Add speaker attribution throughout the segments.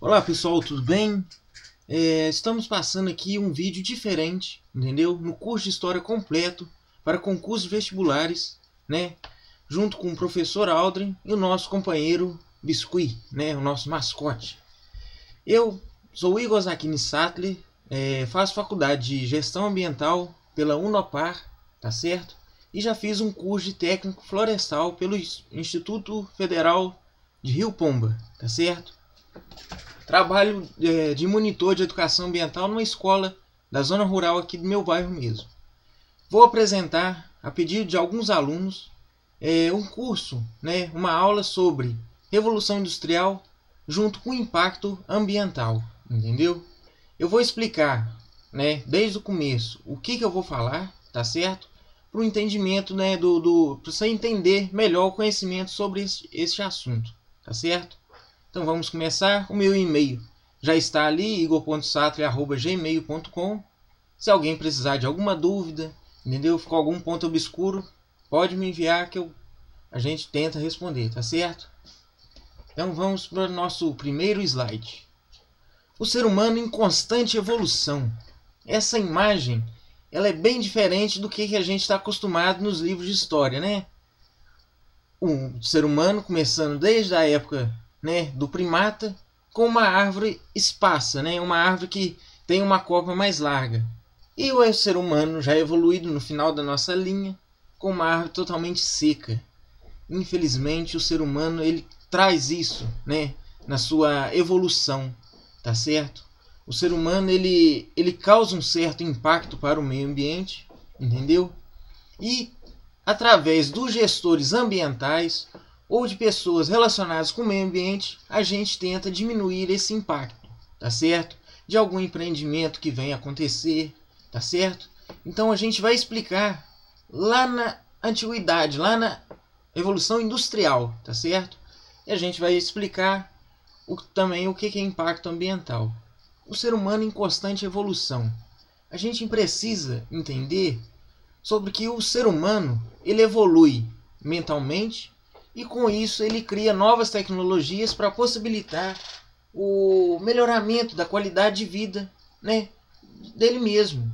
Speaker 1: Olá pessoal, tudo bem? Estamos passando aqui um vídeo diferente, entendeu? No curso de História completo para concursos vestibulares, né? Junto com o professor Aldrin e o nosso companheiro Biscuit, né? O nosso mascote. Eu sou Igor Zakini Sattler, faço faculdade de Gestão Ambiental pela Unopar, tá certo? E já fiz um curso de técnico florestal pelo Instituto Federal de Rio Pomba, tá certo? Trabalho de monitor de educação ambiental numa escola da zona rural aqui do meu bairro mesmo. Vou apresentar, a pedido de alguns alunos, um curso, né, uma aula sobre Revolução Industrial junto com impacto ambiental, entendeu? Eu vou explicar, né, desde o começo o que eu vou falar, tá certo? Para o entendimento, né, para você entender melhor o conhecimento sobre este assunto, tá certo? Então vamos começar. O meu e-mail já está ali, igor.sattler@gmail.com. Se alguém precisar de alguma dúvida, entendeu? Ficou algum ponto obscuro, pode me enviar que a gente tenta responder, tá certo? Então vamos para o nosso primeiro slide. O ser humano em constante evolução. Essa imagem ela é bem diferente do que a gente está acostumado nos livros de história, né? O ser humano começando desde a época, né, do primata, com uma árvore esparsa, né, uma árvore que tem uma copa mais larga. E o ser humano já evoluído no final da nossa linha, com uma árvore totalmente seca. Infelizmente, o ser humano ele traz isso, né, na sua evolução, tá certo? O ser humano ele causa um certo impacto para o meio ambiente, entendeu? E através dos gestores ambientais ou de pessoas relacionadas com o meio ambiente, a gente tenta diminuir esse impacto, tá certo? De algum empreendimento que venha acontecer, tá certo? Então a gente vai explicar lá na antiguidade, lá na evolução industrial, tá certo? E a gente vai explicar também o que é impacto ambiental. O ser humano em constante evolução. A gente precisa entender sobre que o ser humano ele evolui mentalmente e com isso ele cria novas tecnologias para possibilitar o melhoramento da qualidade de vida, né, dele mesmo.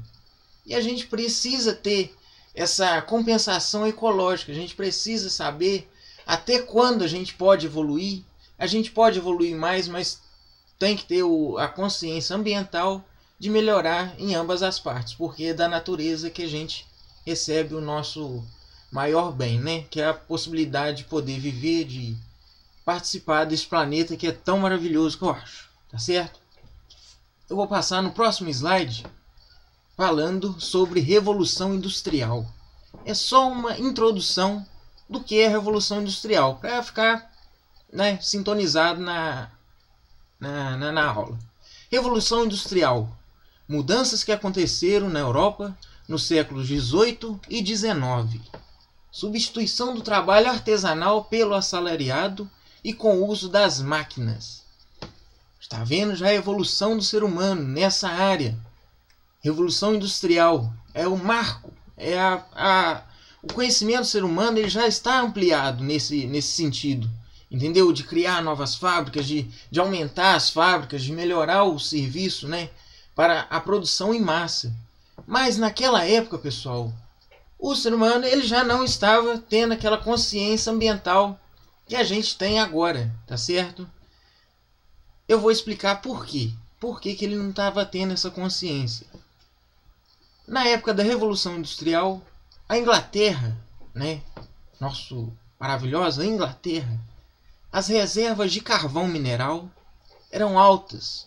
Speaker 1: E a gente precisa ter essa compensação ecológica, a gente precisa saber até quando a gente pode evoluir. A gente pode evoluir mais, mas tem que ter a consciência ambiental de melhorar em ambas as partes, porque é da natureza que a gente recebe o nosso maior bem, né? Que é a possibilidade de poder viver, de participar desse planeta que é tão maravilhoso que eu acho, tá certo? Eu vou passar no próximo slide falando sobre Revolução Industrial. É só uma introdução do que é a Revolução Industrial, para ficar, né, sintonizado na aula. Revolução Industrial. Mudanças que aconteceram na Europa nos séculos XVIII e XIX. Substituição do trabalho artesanal pelo assalariado e com o uso das máquinas. Está vendo já a evolução do ser humano nessa área. Revolução Industrial é o marco, o conhecimento do ser humano ele já está ampliado nesse sentido. Entendeu? De criar novas fábricas, de aumentar as fábricas, de melhorar o serviço, né, para a produção em massa. Mas naquela época, pessoal, o ser humano ele já não estava tendo aquela consciência ambiental que a gente tem agora, tá certo? Eu vou explicar por quê. Por que ele não estava tendo essa consciência. Na época da Revolução Industrial, a Inglaterra, né, nossa maravilhosa Inglaterra, as reservas de carvão mineral eram altas,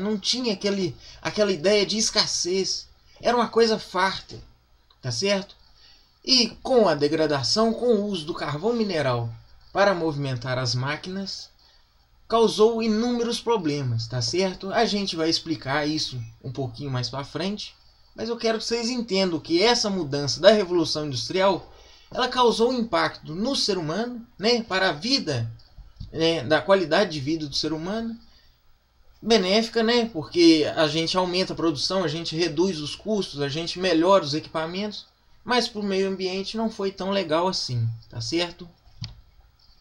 Speaker 1: não tinha aquela ideia de escassez, era uma coisa farta, tá certo? E com a degradação, com o uso do carvão mineral para movimentar as máquinas, causou inúmeros problemas, tá certo? A gente vai explicar isso um pouquinho mais para frente, mas eu quero que vocês entendam que essa mudança da Revolução Industrial ela causou um impacto no ser humano, né, para a vida, né, da qualidade de vida do ser humano, benéfica, né, porque a gente aumenta a produção, a gente reduz os custos, a gente melhora os equipamentos, mas para o meio ambiente não foi tão legal assim, tá certo?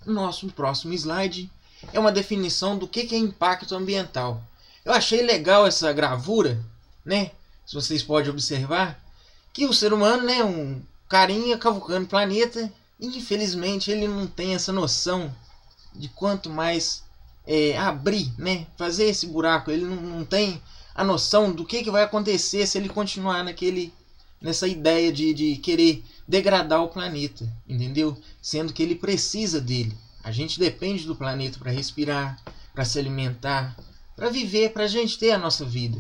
Speaker 1: Nosso próximo slide é uma definição do que é impacto ambiental. Eu achei legal essa gravura, né? Se vocês podem observar, que o ser humano, né, um carinha cavucando o planeta, e infelizmente ele não tem essa noção de quanto mais abrir, né, fazer esse buraco. Ele não tem a noção do que vai acontecer se ele continuar nessa ideia de querer degradar o planeta, entendeu? Sendo que ele precisa dele. A gente depende do planeta para respirar, para se alimentar, para viver, para a gente ter a nossa vida.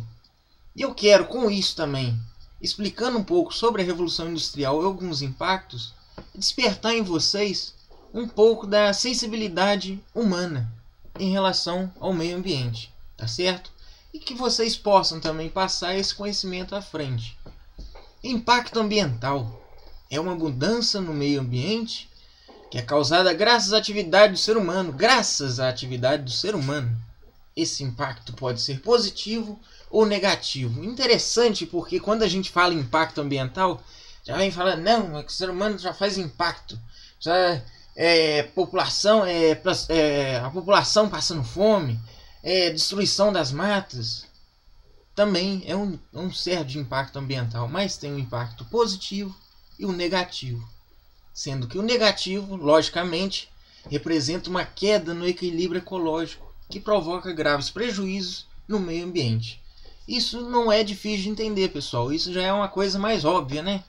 Speaker 1: E eu quero, com isso também, explicando um pouco sobre a Revolução Industrial e alguns impactos, despertar em vocês um pouco da sensibilidade humana em relação ao meio ambiente, tá certo? E que vocês possam também passar esse conhecimento à frente. Impacto ambiental é uma mudança no meio ambiente que é causada graças à atividade do ser humano. Graças à atividade do ser humano. Esse impacto pode ser positivo ou negativo. Interessante, porque quando a gente fala em impacto ambiental, já vem falando, não, é que o ser humano já faz impacto. Já a população passando fome, destruição das matas. Também é um certo de impacto ambiental, mas tem um impacto positivo e um negativo. Sendo que o negativo, logicamente, representa uma queda no equilíbrio ecológico, que provoca graves prejuízos no meio ambiente. Isso não é difícil de entender, pessoal. Isso já é uma coisa mais óbvia, né?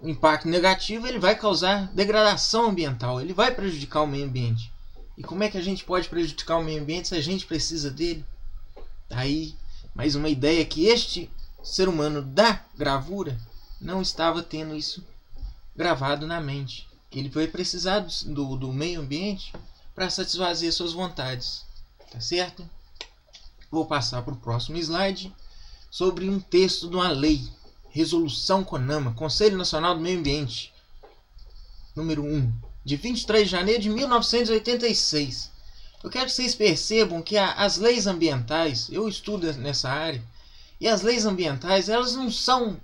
Speaker 1: O impacto negativo ele vai causar degradação ambiental, ele vai prejudicar o meio ambiente. E como é que a gente pode prejudicar o meio ambiente se a gente precisa dele? Aí, mais uma ideia que este ser humano da gravura não estava tendo isso gravado na mente. Ele vai precisar do meio ambiente para satisfazer suas vontades. Tá certo? Vou passar para o próximo slide sobre um texto de uma lei. Resolução CONAMA, Conselho Nacional do Meio Ambiente, número 1, de 23 de janeiro de 1986. Eu quero que vocês percebam que as leis ambientais, eu estudo nessa área, e as leis ambientais, elas não são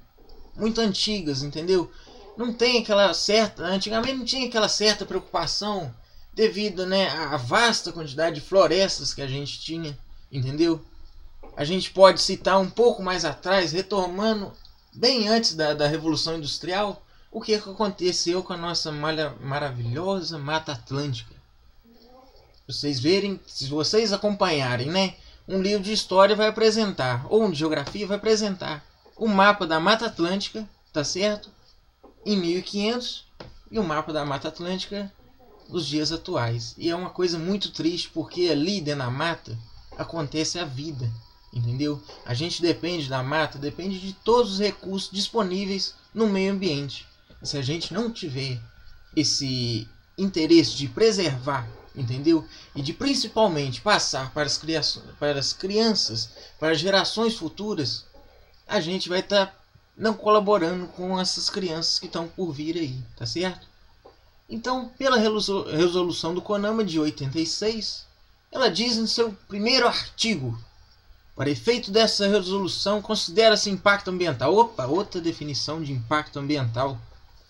Speaker 1: muito antigas, entendeu? Não tem aquela certa, antigamente não tinha aquela certa preocupação devido, né, à vasta quantidade de florestas que a gente tinha, entendeu? A gente pode citar um pouco mais atrás, retomando bem antes da Revolução Industrial, o que aconteceu com a nossa maravilhosa Mata Atlântica. Vocês verem, se vocês acompanharem, né, um livro de história vai apresentar, ou um de geografia vai apresentar o mapa da Mata Atlântica, tá certo? Em 1500 e o mapa da Mata Atlântica nos dias atuais. E é uma coisa muito triste, porque ali dentro da mata acontece a vida. Entendeu? A gente depende da mata, depende de todos os recursos disponíveis no meio ambiente. E se a gente não tiver esse interesse de preservar, entendeu? E de principalmente passar para as crianças, para as gerações futuras, a gente vai estar não colaborando com essas crianças que estão por vir aí, tá certo? Então, pela resolução do CONAMA de 86, ela diz no seu primeiro artigo: para efeito dessa resolução, considera-se impacto ambiental. Opa, outra definição de impacto ambiental.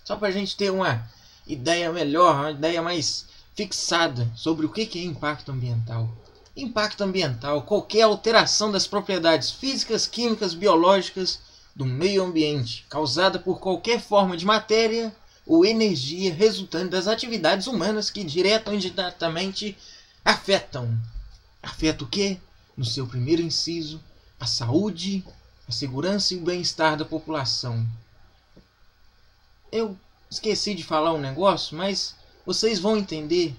Speaker 1: Só para a gente ter uma ideia melhor, uma ideia mais fixada sobre o que é impacto ambiental. Impacto ambiental, qualquer alteração das propriedades físicas, químicas, biológicas do meio ambiente, causada por qualquer forma de matéria ou energia resultante das atividades humanas que direta ou indiretamente afetam. Afeta o quê? No seu primeiro inciso, a saúde, a segurança e o bem-estar da população. Eu esqueci de falar um negócio, mas vocês vão entender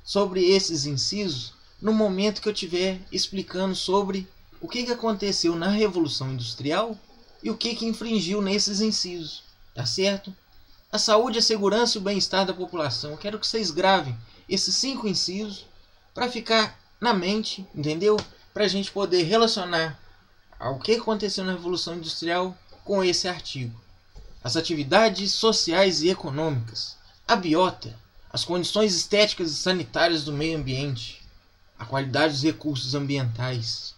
Speaker 1: sobre esses incisos no momento que eu estiver explicando sobre o que aconteceu na Revolução Industrial e o que infringiu nesses incisos, tá certo? A saúde, a segurança e o bem-estar da população. Eu quero que vocês gravem esses 5 incisos para ficar na mente, entendeu? Para a gente poder relacionar o que aconteceu na Revolução Industrial com esse artigo. As atividades sociais e econômicas, a biota, as condições estéticas e sanitárias do meio ambiente, a qualidade dos recursos ambientais.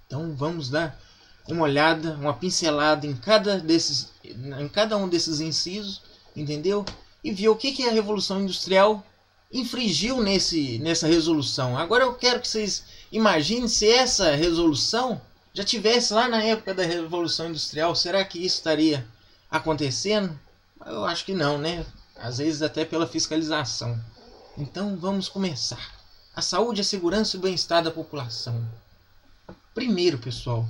Speaker 1: Então vamos dar uma olhada, uma pincelada em cada um desses incisos, entendeu? E ver o que a Revolução Industrial infringiu nessa resolução. Agora eu quero que vocês imaginem se essa resolução já tivesse lá na época da Revolução Industrial. Será que isso estaria acontecendo? Eu acho que não, né? Às vezes até pela fiscalização. Então vamos começar. A saúde, a segurança e o bem-estar da população. Primeiro, pessoal,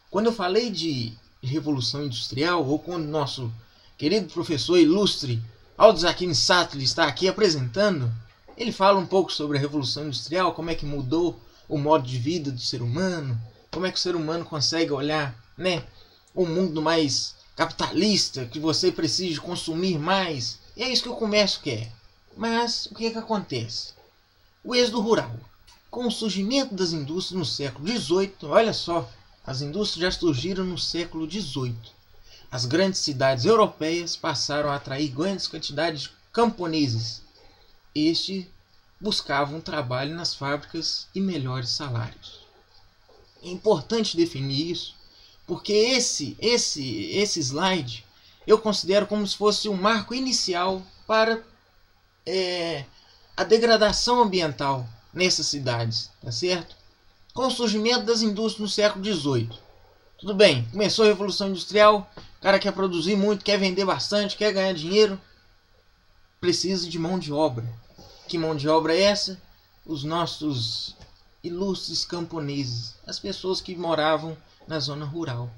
Speaker 1: quando eu falei de Revolução Industrial, ou quando nosso querido professor ilustre Aldous Huxley está aqui apresentando, ele fala um pouco sobre a Revolução Industrial, como é que mudou o modo de vida do ser humano, como é que o ser humano consegue olhar, né, um mundo mais capitalista, que você precisa consumir mais. E é isso que o comércio quer. Mas o que é que acontece? O êxodo rural. Com o surgimento das indústrias no século XVIII, olha só, as indústrias já surgiram no século XVIII. As grandes cidades europeias passaram a atrair grandes quantidades de camponeses. Estes buscavam trabalho nas fábricas e melhores salários. É importante definir isso, porque esse slide eu considero como se fosse um marco inicial para a degradação ambiental nessas cidades, tá certo? Com o surgimento das indústrias no século XVIII. Tudo bem, começou a Revolução Industrial, o cara quer produzir muito, quer vender bastante, quer ganhar dinheiro, precisa de mão de obra. Que mão de obra é essa? Os nossos ilustres camponeses, as pessoas que moravam na zona rural.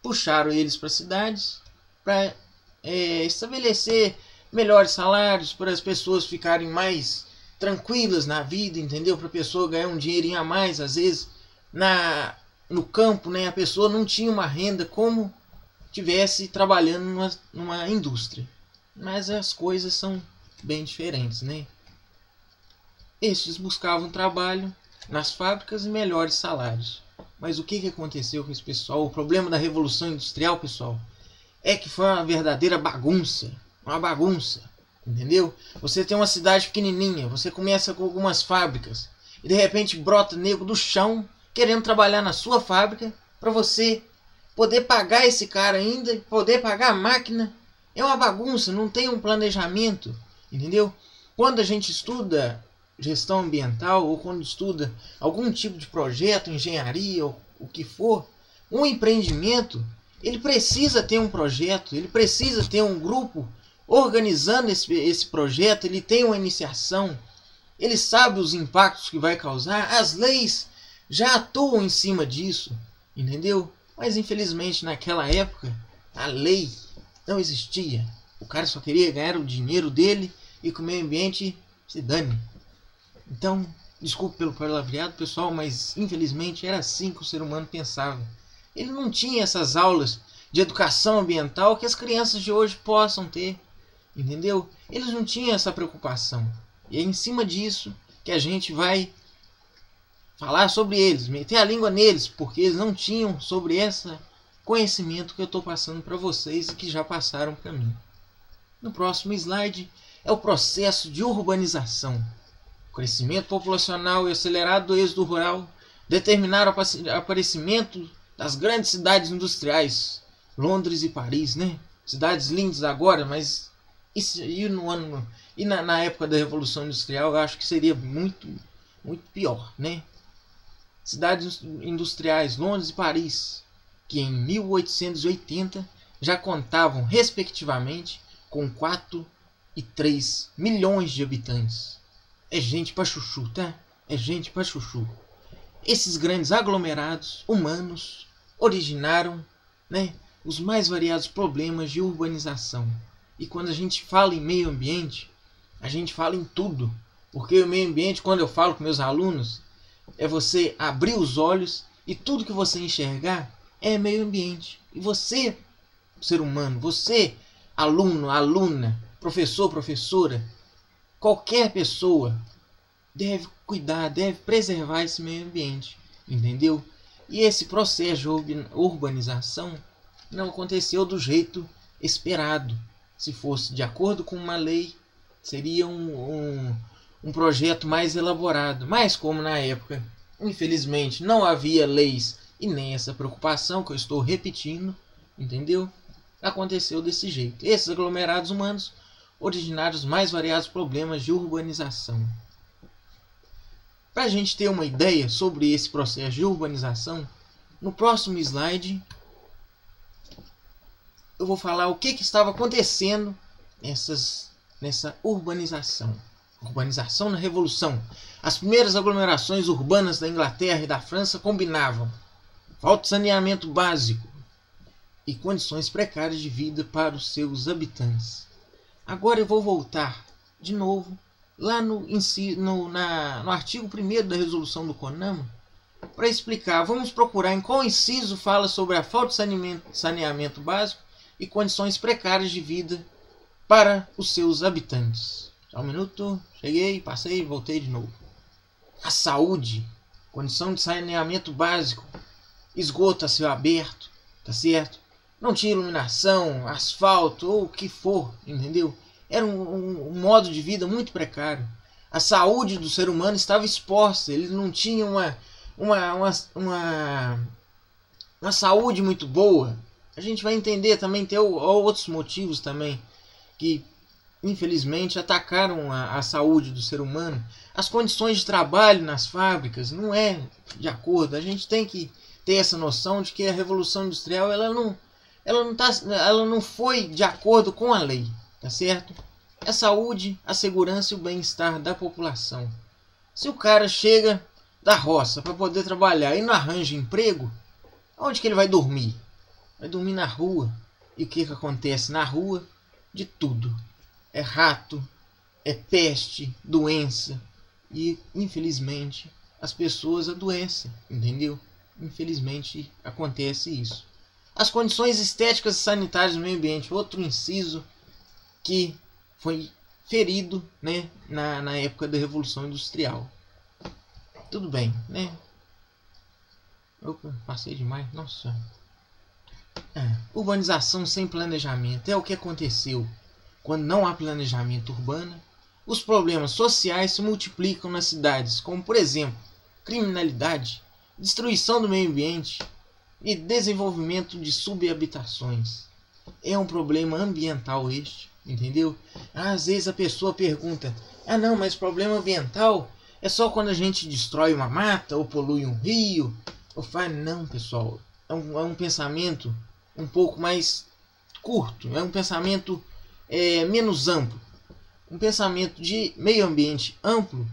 Speaker 1: Puxaram eles para as cidades para estabelecer melhores salários, para as pessoas ficarem mais tranquilas na vida, entendeu? Para a pessoa ganhar um dinheirinho a mais, às vezes no campo, né, a pessoa não tinha uma renda como tivesse trabalhando numa indústria. Mas as coisas são bem diferentes, né? Estes buscavam trabalho nas fábricas e melhores salários. Mas o que aconteceu com esse pessoal? O problema da Revolução Industrial, pessoal, é que foi uma verdadeira bagunça. Uma bagunça, entendeu? Você tem uma cidade pequenininha, você começa com algumas fábricas e de repente brota nego do chão querendo trabalhar na sua fábrica para você poder pagar esse cara ainda, poder pagar a máquina. É uma bagunça, não tem um planejamento, entendeu? Quando a gente estuda gestão ambiental ou quando estuda algum tipo de projeto, engenharia ou o que for, um empreendimento, ele precisa ter um projeto, ele precisa ter um grupo organizando esse projeto, ele tem uma iniciação, ele sabe os impactos que vai causar, as leis já atuam em cima disso, entendeu? Mas infelizmente naquela época a lei não existia. O cara só queria ganhar o dinheiro dele e que o meio ambiente se dane. Então, desculpe pelo palavreado, pessoal, mas infelizmente era assim que o ser humano pensava. Ele não tinha essas aulas de educação ambiental que as crianças de hoje possam ter, entendeu? Eles não tinham essa preocupação. E é em cima disso que a gente vai falar sobre eles, meter a língua neles, porque eles não tinham sobre esse conhecimento que eu estou passando para vocês e que já passaram para mim. No próximo slide é o processo de urbanização. O crescimento populacional e acelerado do êxodo rural determinaram o aparecimento das grandes cidades industriais, Londres e Paris, né? Cidades lindas agora, mas na época da Revolução Industrial eu acho que seria muito, muito pior, né? Cidades industriais, Londres e Paris, que em 1880 já contavam respectivamente com 4 e 3 milhões de habitantes. É gente pra chuchu, tá? É gente pra chuchu. Esses grandes aglomerados humanos originaram, né, os mais variados problemas de urbanização. E quando a gente fala em meio ambiente, a gente fala em tudo. Porque o meio ambiente, quando eu falo com meus alunos, é você abrir os olhos e tudo que você enxergar é meio ambiente. E você, ser humano, você, aluno, aluna, professor, professora, qualquer pessoa deve cuidar, deve preservar esse meio ambiente, entendeu? E esse processo de urbanização não aconteceu do jeito esperado. Se fosse de acordo com uma lei, seria um projeto mais elaborado. Mas como na época, infelizmente, não havia leis e nem essa preocupação que eu estou repetindo, entendeu? Aconteceu desse jeito. Esses aglomerados humanos originaram os mais variados problemas de urbanização. Para a gente ter uma ideia sobre esse processo de urbanização, no próximo slide eu vou falar o que estava acontecendo nessa urbanização. Urbanização na Revolução. As primeiras aglomerações urbanas da Inglaterra e da França combinavam falta de saneamento básico e condições precárias de vida para os seus habitantes. Agora eu vou voltar de novo lá no artigo 1º da resolução do CONAMA para explicar. Vamos procurar em qual inciso fala sobre a falta de saneamento básico e condições precárias de vida para os seus habitantes. Só um minuto, cheguei, passei, voltei de novo. A saúde, condição de saneamento básico, esgoto a céu aberto, tá certo? Não tinha iluminação, asfalto ou o que for, entendeu? Era um modo de vida muito precário. A saúde do ser humano estava exposta, ele não tinha uma saúde muito boa. A gente vai entender também, tem outros motivos também que infelizmente atacaram a saúde do ser humano. As condições de trabalho nas fábricas não é de acordo. A gente tem que ter essa noção de que a Revolução Industrial ela não foi de acordo com a lei, tá certo? A saúde, a segurança e o bem-estar da população. Se o cara chega da roça para poder trabalhar e não arranja emprego, onde que ele vai dormir? Vai dormir na rua. E o que acontece na rua? De tudo. É rato, é peste, doença. E, infelizmente, as pessoas adoecem, entendeu? Infelizmente, acontece isso. As condições estéticas e sanitárias do meio ambiente. Outro inciso que foi ferido, né, na época da Revolução Industrial. Tudo bem, né? Opa, passei demais. Nossa. Urbanização sem planejamento é o que aconteceu. Quando não há planejamento urbano, os problemas sociais se multiplicam nas cidades, como por exemplo, criminalidade, destruição do meio ambiente e desenvolvimento de subhabitações. É um problema ambiental este, entendeu? Às vezes a pessoa pergunta: ah não, mas problema ambiental é só quando a gente destrói uma mata ou polui um rio. Eu falo, não, pessoal, é um pensamento um pouco mais curto, é um pensamento menos amplo. Um pensamento de meio ambiente amplo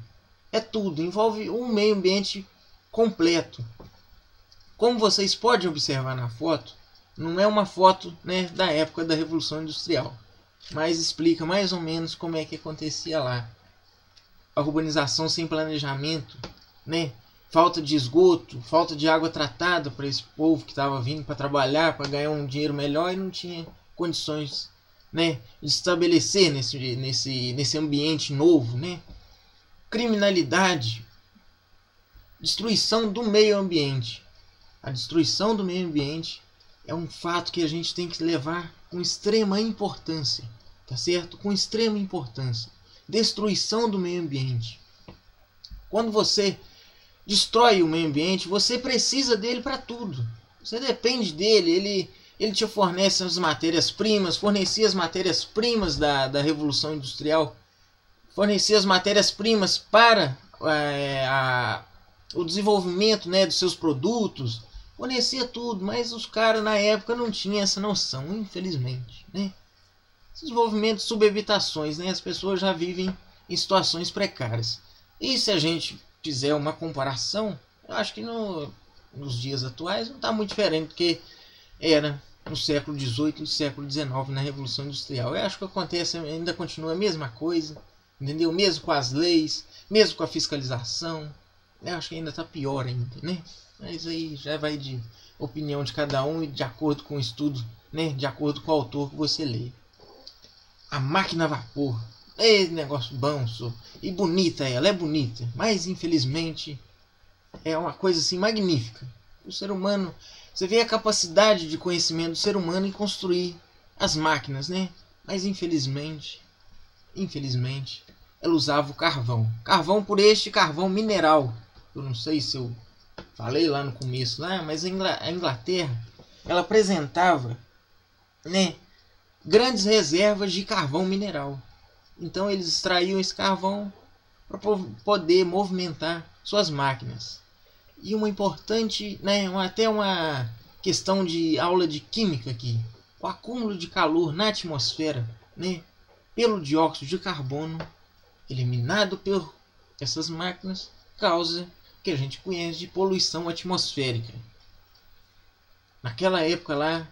Speaker 1: é tudo, envolve um meio ambiente completo. Como vocês podem observar na foto, não é uma foto, né, da época da Revolução Industrial, mas explica mais ou menos como é que acontecia lá. A urbanização sem planejamento, né? Falta de esgoto, falta de água tratada para esse povo que estava vindo para trabalhar, para ganhar um dinheiro melhor e não tinha condições, né, de estabelecer nesse ambiente novo, né? Criminalidade, destruição do meio ambiente. A destruição do meio ambiente é um fato que a gente tem que levar com extrema importância, tá certo? Com extrema importância. Destruição do meio ambiente. Quando você destrói o meio ambiente, você precisa dele para tudo. Você depende dele, ele te fornece as matérias-primas, fornecia as matérias-primas da Revolução Industrial, fornecia as matérias-primas para o desenvolvimento, né, dos seus produtos, fornecia tudo, mas os caras na época não tinham essa noção, infelizmente, né? Desenvolvimento de subhabitações, né? As pessoas já vivem em situações precárias. E se a gente fizer uma comparação, eu acho que nos dias atuais não está muito diferente do que era no século XVIII e século XIX na Revolução Industrial. Eu acho que acontece, ainda continua a mesma coisa, entendeu? Mesmo com as leis, mesmo com a fiscalização, eu acho que ainda está pior ainda, né? Mas aí já vai de opinião de cada um e de acordo com o estudo, né? De acordo com o autor que você lê. A máquina a vapor. É negócio bom, só. E bonita ela, é bonita. Mas infelizmente é uma coisa assim magnífica. O ser humano, você vê a capacidade de conhecimento do ser humano em construir as máquinas, né? Mas infelizmente, ela usava o carvão. Carvão por este carvão mineral. Eu não sei se eu falei lá no começo, lá, mas a Inglaterra, ela apresentava, né, grandes reservas de carvão mineral. Então eles extraíam esse carvão para poder movimentar suas máquinas. E uma importante, né, até uma questão de aula de química aqui. O acúmulo de calor na atmosfera, né, pelo dióxido de carbono eliminado por essas máquinas causa o que a gente conhece de poluição atmosférica. Naquela época lá,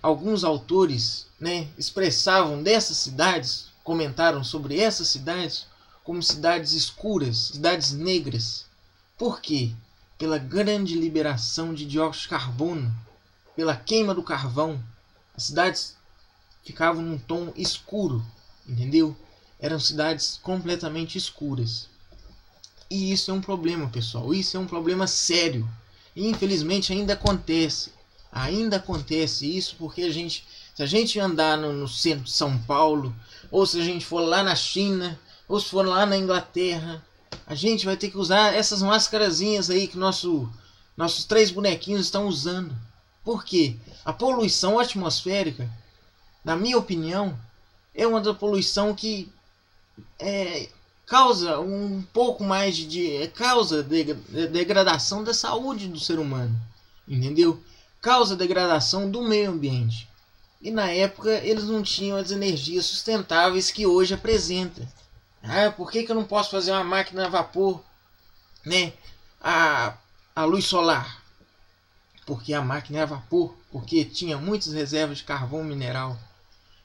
Speaker 1: alguns autores, né, expressavam dessas cidades, comentaram sobre essas cidades como cidades escuras, cidades negras. Por quê? Pela grande liberação de dióxido de carbono, pela queima do carvão, as cidades ficavam num tom escuro, entendeu? Eram cidades completamente escuras. E isso é um problema, pessoal. Isso é um problema sério. E infelizmente ainda acontece. Ainda acontece isso porque se a gente andar no centro de São Paulo, ou se a gente for lá na China, ou se for lá na Inglaterra, a gente vai ter que usar essas máscarazinhas aí que nossos 3 bonequinhos estão usando. Por quê? A poluição atmosférica, na minha opinião, é uma da poluição que causa um pouco mais causa degradação da saúde do ser humano, entendeu? Causa degradação do meio ambiente. E na época eles não tinham as energias sustentáveis que hoje apresenta. Por que eu não posso fazer uma máquina a vapor, né? A luz solar? Porque a máquina é a vapor, porque tinha muitas reservas de carvão mineral.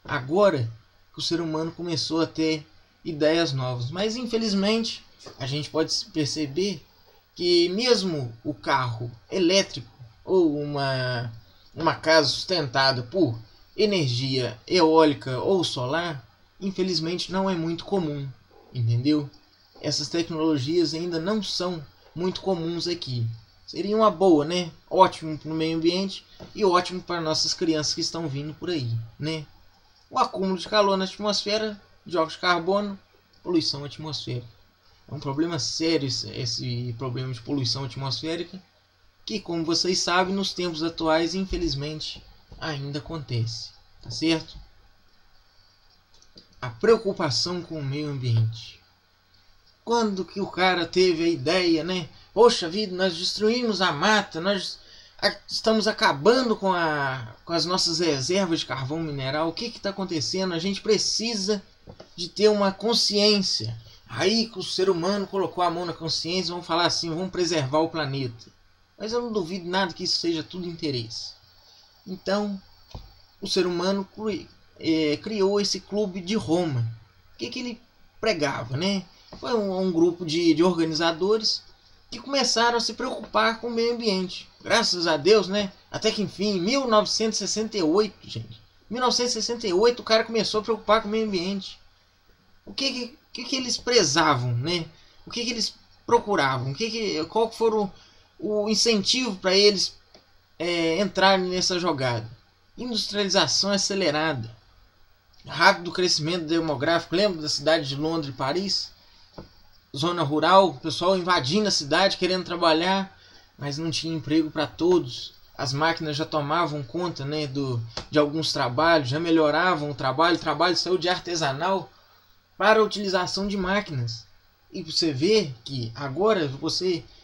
Speaker 1: Agora que o ser humano começou a ter ideias novas. Mas infelizmente a gente pode perceber que mesmo o carro elétrico ou uma casa sustentada por energia eólica ou solar, infelizmente não é muito comum, entendeu? Essas tecnologias ainda não são muito comuns aqui. Seria uma boa, né? Ótimo para o meio ambiente e ótimo para nossas crianças que estão vindo por aí, né? O acúmulo de calor na atmosfera, dióxido de carbono, poluição atmosférica. É um problema sério esse problema de poluição atmosférica, que, como vocês sabem, nos tempos atuais, infelizmente, ainda acontece. Tá certo? A preocupação com o meio ambiente. Quando que o cara teve a ideia, né? Poxa vida, nós destruímos a mata, nós estamos acabando com as nossas reservas de carvão mineral. O que está acontecendo? A gente precisa de ter uma consciência. Aí que o ser humano colocou a mão na consciência, vamos falar assim, vamos preservar o planeta. Mas eu não duvido nada que isso seja tudo interesse. Então, o ser humano criou esse clube de Roma. O que ele pregava, né? Foi um grupo de organizadores que começaram a se preocupar com o meio ambiente. Graças a Deus, né? Até que enfim, em 1968, gente. 1968 o cara começou a preocupar com o meio ambiente. O que eles prezavam, né? O que eles procuravam? Qual foram o incentivo para eles entrarem nessa jogada? Industrialização acelerada. Rápido crescimento demográfico. Lembra da cidade de Londres e Paris? Zona rural, o pessoal invadindo a cidade, querendo trabalhar, mas não tinha emprego para todos. As máquinas já tomavam conta, né, de alguns trabalhos, já melhoravam o trabalho saiu de artesanal para a utilização de máquinas. E você vê que agora,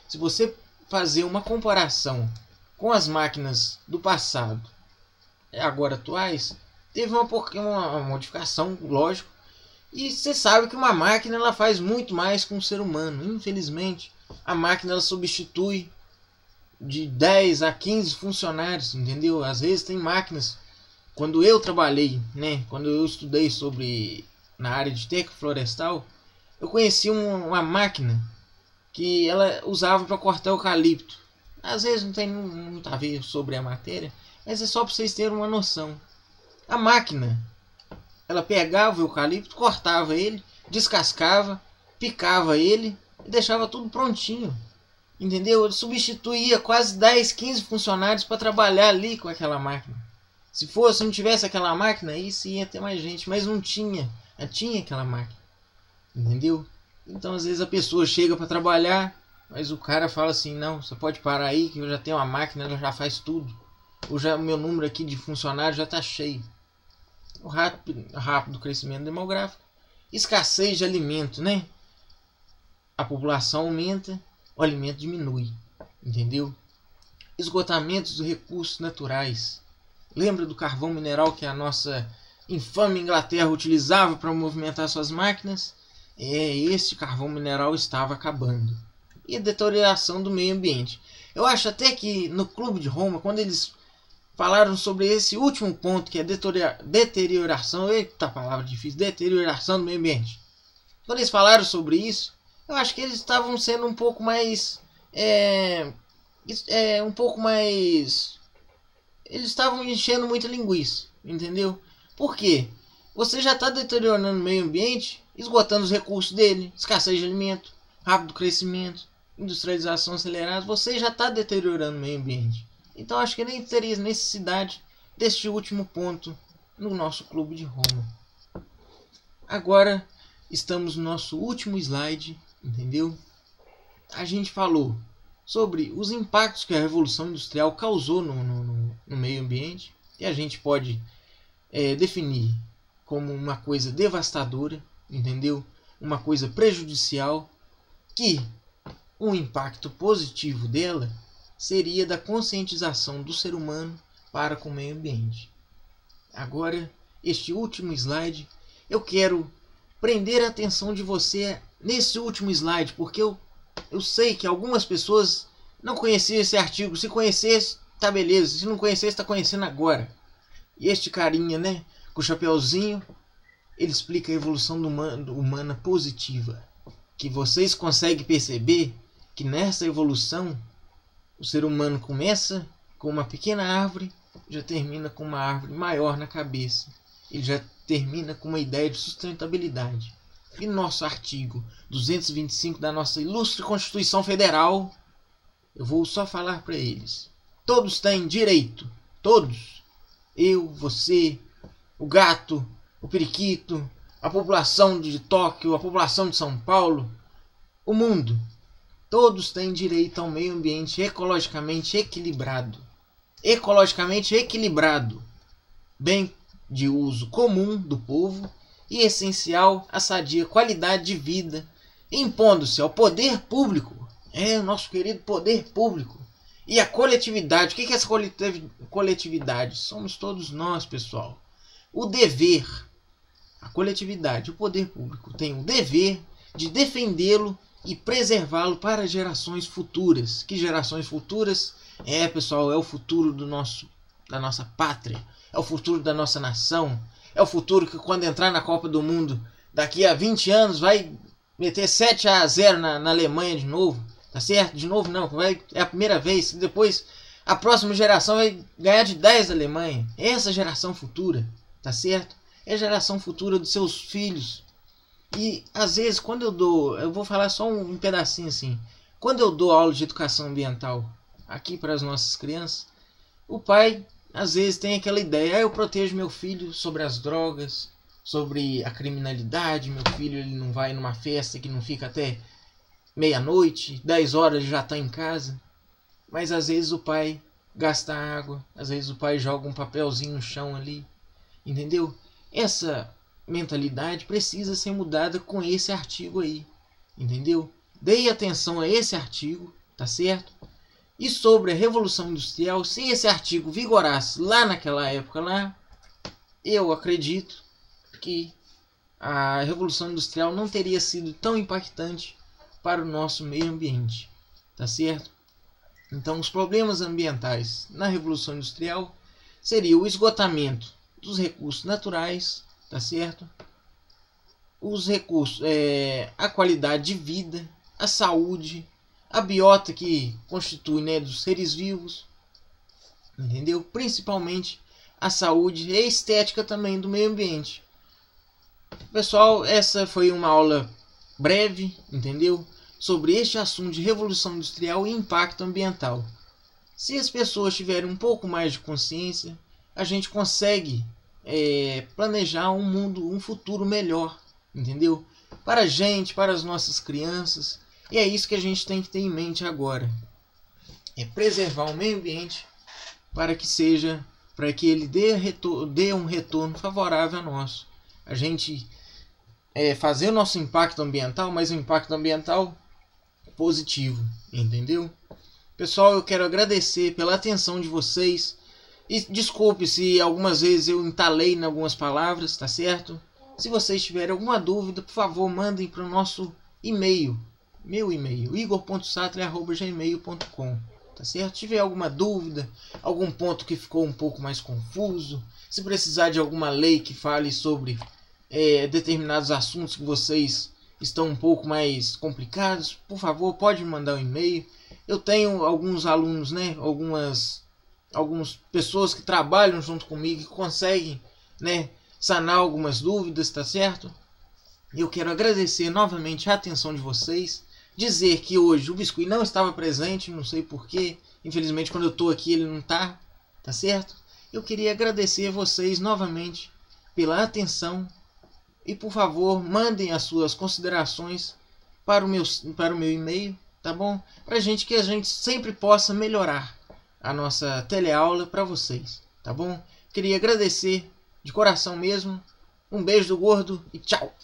Speaker 1: se você fazer uma comparação com as máquinas do passado e agora atuais, teve uma modificação, lógico. E você sabe que uma máquina ela faz muito mais com o ser humano. Infelizmente, a máquina ela substitui de 10 a 15 funcionários, entendeu? Às vezes tem máquinas. Quando eu trabalhei, né? Quando eu estudei na área de técnico florestal, eu conheci uma máquina que ela usava para cortar eucalipto. Às vezes não tem muito a ver sobre a matéria, mas é só para vocês terem uma noção. A máquina, ela pegava o eucalipto, cortava ele, descascava, picava ele e deixava tudo prontinho. Entendeu? Ele substituía quase 10, 15 funcionários para trabalhar ali com aquela máquina. Se não tivesse aquela máquina, aí sim ia ter mais gente, mas não tinha. Tinha aquela máquina. Entendeu? Então às vezes a pessoa chega para trabalhar, mas o cara fala assim, não, você pode parar aí que eu já tenho uma máquina, ela já faz tudo. O meu número aqui de funcionários já está cheio. o rápido crescimento demográfico, escassez de alimento, né? A população aumenta, o alimento diminui, entendeu? Esgotamento dos recursos naturais. Lembra do carvão mineral que a nossa infame Inglaterra utilizava para movimentar suas máquinas? Este carvão mineral estava acabando. E a deterioração do meio ambiente. Eu acho até que no Clube de Roma, quando eles falaram sobre esse último ponto, que é deterioração, eita palavra difícil, deterioração do meio ambiente. Quando eles falaram sobre isso, eu acho que eles estavam sendo um pouco mais... Eles estavam enchendo muita linguiça, entendeu? Por quê? Você já está deteriorando o meio ambiente, esgotando os recursos dele, escassez de alimento, rápido crescimento, industrialização acelerada, você já está deteriorando o meio ambiente. Então acho que nem teria necessidade deste último ponto no nosso Clube de Roma. Agora estamos no nosso último slide, entendeu? A gente falou sobre os impactos que a Revolução Industrial causou no meio ambiente, e a gente pode definir como uma coisa devastadora, entendeu? Uma coisa prejudicial, que um impacto positivo dela seria da conscientização do ser humano para com o meio ambiente. Agora, este último slide, eu quero prender a atenção de você nesse último slide, porque eu sei que algumas pessoas não conheciam esse artigo. Se conhecesse, tá beleza. Se não conhecesse, tá conhecendo agora. E este carinha, né, com o chapeuzinho, ele explica a evolução humana positiva. Que vocês conseguem perceber que nessa evolução, o ser humano começa com uma pequena árvore, já termina com uma árvore maior na cabeça. Ele já termina com uma ideia de sustentabilidade. E nosso artigo 225 da nossa ilustre Constituição Federal, eu vou só falar para eles. Todos têm direito. Todos. Eu, você, o gato, o periquito, a população de Tóquio, a população de São Paulo, o mundo. Todos têm direito ao meio ambiente ecologicamente equilibrado. Ecologicamente equilibrado. Bem de uso comum do povo e essencial à sadia qualidade de vida, impondo-se ao poder público, o nosso querido poder público, e a coletividade. O que é essa coletividade? Somos todos nós, pessoal. O dever, a coletividade, o poder público tem o dever de defendê-lo e preservá-lo para gerações futuras. Que gerações futuras? Pessoal, é o futuro da nossa pátria, é o futuro da nossa nação, é o futuro que quando entrar na Copa do Mundo daqui a 20 anos vai meter 7-0 na Alemanha de novo, tá certo? De novo não, é a primeira vez, depois a próxima geração vai ganhar de 10 da Alemanha. Essa geração futura, tá certo? É a geração futura dos seus filhos. E às vezes quando eu vou falar só um pedacinho assim, quando eu dou aula de educação ambiental aqui para as nossas crianças, o pai às vezes tem aquela ideia: eu protejo meu filho sobre as drogas, sobre a criminalidade, meu filho ele não vai numa festa que não fica até meia-noite, 10 horas ele já está em casa. Mas às vezes o pai gasta água, às vezes o pai joga um papelzinho no chão ali, entendeu? Essa mentalidade precisa ser mudada com esse artigo aí, entendeu? Dê atenção a esse artigo, tá certo? E sobre a Revolução Industrial, se esse artigo vigorasse lá naquela época lá, eu acredito que a Revolução Industrial não teria sido tão impactante para o nosso meio ambiente, tá certo? Então, os problemas ambientais na Revolução Industrial seria o esgotamento dos recursos naturais, tá certo? Os recursos, a qualidade de vida, a saúde, a biota que constitui, né, dos seres vivos, entendeu? Principalmente a saúde e a estética também do meio ambiente. Pessoal, essa foi uma aula breve, entendeu? Sobre este assunto de revolução industrial e impacto ambiental. Se as pessoas tiverem um pouco mais de consciência, a gente consegue planejar um mundo, um futuro melhor, entendeu? Para a gente, para as nossas crianças. E é isso que a gente tem que ter em mente agora. É preservar o meio ambiente para para que ele dê um retorno favorável a nós. A gente fazer o nosso impacto ambiental, mas um impacto ambiental positivo, entendeu? Pessoal, eu quero agradecer pela atenção de vocês. E desculpe se algumas vezes eu entalei em algumas palavras, tá certo? Se vocês tiverem alguma dúvida, por favor, mandem para o nosso e-mail. Meu e-mail, igor.satre@gmail.com. Tá certo? Se tiver alguma dúvida, algum ponto que ficou um pouco mais confuso, se precisar de alguma lei que fale sobre determinados assuntos que vocês estão um pouco mais complicados, por favor, pode me mandar um e-mail. Eu tenho alguns alunos, né? Algumas pessoas que trabalham junto comigo que conseguem, né, sanar algumas dúvidas, tá certo? Eu quero agradecer novamente a atenção de vocês, dizer que hoje o Biscuit não estava presente, não sei porquê, infelizmente quando eu estou aqui ele não tá certo? Eu queria agradecer a vocês novamente pela atenção e por favor mandem as suas considerações para o meu e-mail, tá bom? Que a gente sempre possa melhorar a nossa teleaula para vocês, tá bom? Queria agradecer de coração mesmo. Um beijo do gordo e tchau!